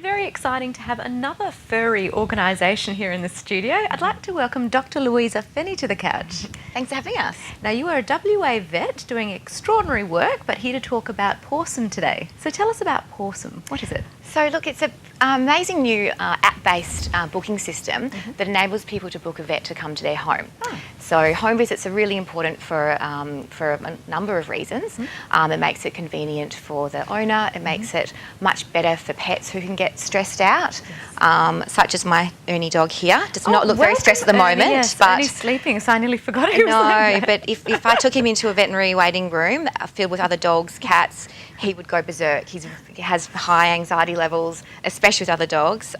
very exciting to have another furry organisation here in the studio. I'd like to welcome Dr. Louisa Fenny to the couch. Thanks for having us. Now, you are a WA vet doing extraordinary work, but here to talk about Pawsome today. So tell us about Pawsome. What is it? So look, it's an amazing new app-based booking system that enables people to book a vet to come to their home. Oh. So home visits are really important for a number of reasons. It makes it convenient for the owner. It makes it much better for pets who can get stressed out, such as my Ernie dog here. Does not look very stressed at the moment. Yes, but Ernie's sleeping, so I nearly forgot he was like that. but if I took him into a veterinary waiting room filled with other dogs, cats, he would go berserk. He has high anxiety levels, especially with other dogs.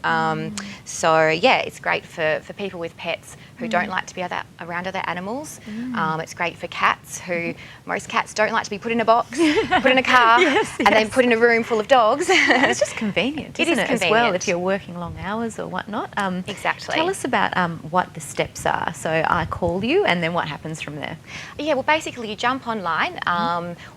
So yeah, it's great for people with pets who don't like to be around other animals. It's great for cats who, most cats don't like to be put in a box, put in a car, and then put in a room full of dogs. And it's just convenient, isn't it, convenient. as well, if you're working long hours or whatnot. Exactly. Tell us about what the steps are. So I call you, and then what happens from there? Yeah, well, basically you jump online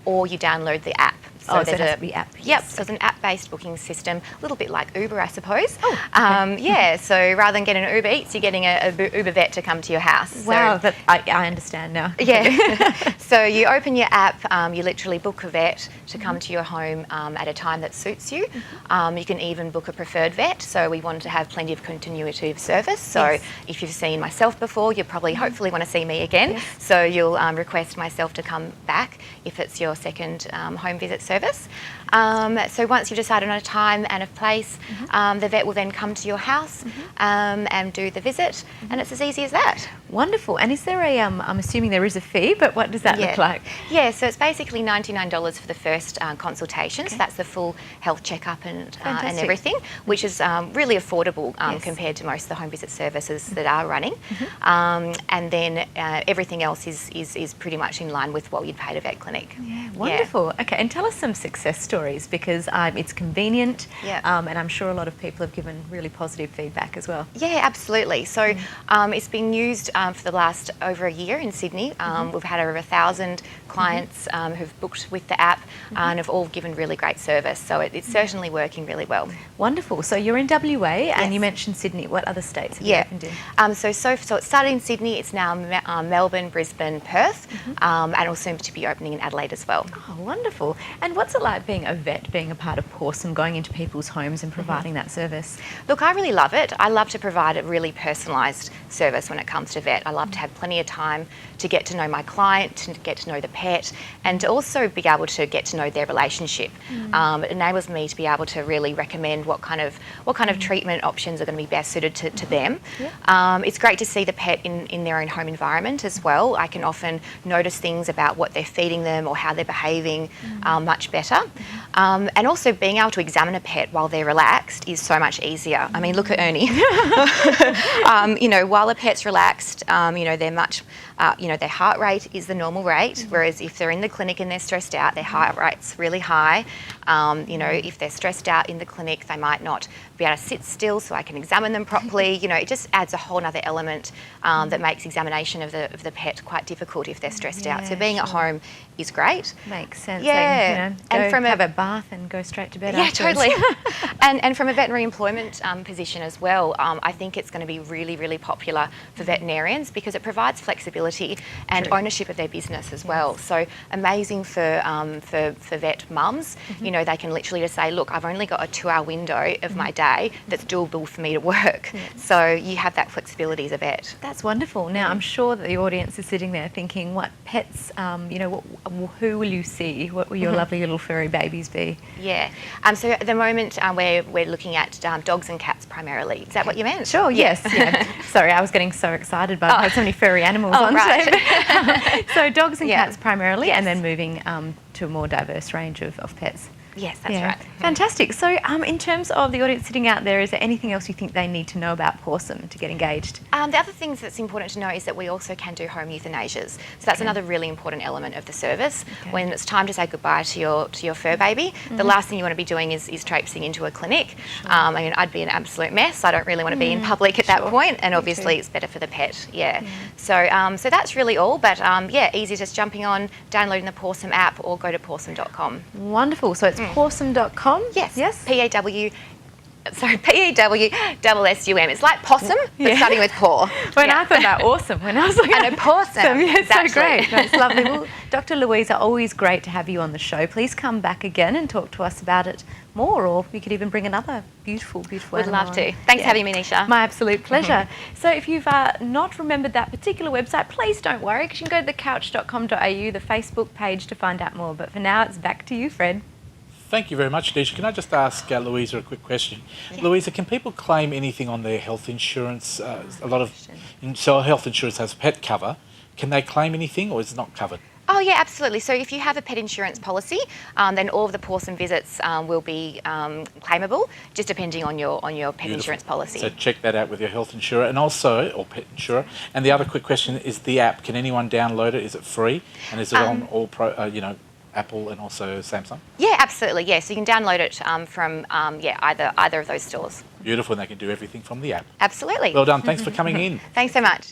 or you download the app. So it has to be app. Yep, so it's an app-based booking system, a little bit like Uber, I suppose. Oh, okay. Yeah, so rather than getting an Uber Eats, you're getting a Uber Vet to come to your house. Wow, So, I understand now. yeah. So you open your app, you literally book a vet to come to your home at a time that suits you. You can even book a preferred vet, so we want to have plenty of continuity of service. So if you've seen myself before, you probably hopefully want to see me again. Yes. So you'll request myself to come back if it's your second home visit service. So once you've decided on a time and a place, the vet will then come to your house and do the visit, and it's as easy as that. Wonderful. And is there a, I'm assuming there is a fee, but what does that look like? Yeah, so it's basically $99 for the first consultation, so that's the full health checkup and everything, which is really affordable compared to most of the home visit services that are running. And then everything else is pretty much in line with what you'd pay at a vet clinic. Yeah, wonderful. Okay, and tell us some success stories, because it's convenient, and I'm sure a lot of people have given really positive feedback as well. Yeah, absolutely. So it's been used for the last over a year in Sydney. We've had over 1,000 clients who've booked with the app and have all given really great service. So it's certainly working really well. Wonderful. So you're in WA and you mentioned Sydney. What other states have you opened in? So it started in Sydney. It's now Melbourne, Brisbane, Perth, and will soon to be opening in Adelaide as well. Oh, wonderful. And what's it like being a vet, being a part of Pawsome, going into people's homes and providing that service? Look, I really love it. I love to provide a really personalised service when it comes to vet. I love to have plenty of time to get to know my client, to get to know the pet, and to also be able to get to know their relationship. It enables me to be able to really recommend what kind of treatment options are going to be best suited to them. It's great to see the pet in their own home environment as well. I can often notice things about what they're feeding them or how they're behaving much better. And also being able to examine a pet while they're relaxed is so much easier. I mean, look at Ernie. You know, while a pet's relaxed, you know, they're much, you know, their heart rate is the normal rate, whereas if they're in the clinic and they're stressed out, their heart rate's really high. You know, if they're stressed out in the clinic, they might not be able to sit still so I can examine them properly. You know, it just adds a whole other element that makes examination of the pet quite difficult if they're stressed out. So being at home is great. Makes sense. Yeah. And from have a bath and go straight to bed afterwards. Totally. and from a veterinary employment position as well, I think it's going to be really, really popular for veterinarians because it provides flexibility and ownership of their business as well. So amazing for vet mums. You know, they can literally just say, look, I've only got a 2-hour window of my day that's doable for me to work. So you have that flexibility as a vet. That's wonderful. Now, I'm sure that the audience is sitting there thinking, what pets, you know, who will you see? What will your lovely little furry babies be? Yeah. So at the moment, we're looking at dogs and cats primarily. Is that what you meant? Sure, yes. Yeah. Sorry, I was getting so excited by so many furry animals on right. So dogs and cats primarily, and then moving to a more diverse range of pets. Yes, that's right. Fantastic. So in terms of the audience sitting out there, is there anything else you think they need to know about Pawsome to get engaged? The other things that's important to know is that we also can do home euthanasias. So that's another really important element of the service. When it's time to say goodbye to your fur baby, the last thing you want to be doing is traipsing into a clinic. I mean, I'd be an absolute mess. I don't really want to be in public at that point, and obviously it's better for the pet. So so that's really all. But yeah, easy, just jumping on, downloading the Pawsome app, or go to pawsome.com. Wonderful. So it's pawsome.com? Yes. Yes. So PEWSSUM. It's like possum, but starting with paw. I thought that awesome when I was looking And at a possum. Yeah, it's so exactly. great. That's lovely. Well, Dr. Louisa, always great to have you on the show. Please come back again and talk to us about it more, or we could even bring another beautiful Would animal love on. to. Thanks for having me, Nisha. My absolute pleasure. So if you've not remembered that particular website, please don't worry, because you can go to thecouch.com.au, the Facebook page, to find out more. But for now, it's back to you, Fred. Thank you very much, Nisha. Can I just ask Louisa a quick question? Yeah. Louisa, can people claim anything on their health insurance? So health insurance has pet cover. Can they claim anything, or is it not covered? Oh yeah, absolutely. So if you have a pet insurance policy, then all of the pawsome visits will be claimable, just depending on your pet Beautiful. insurance policy. So check that out with your health insurer, and also, or pet insurer. And the other quick question is the app. Can anyone download it? Is it free? And is it on all Apple and also Samsung? Yeah, absolutely. Yeah, so you can download it from either of those stores. Beautiful, and they can do everything from the app. Absolutely. Well done. Thanks for coming in. Thanks so much.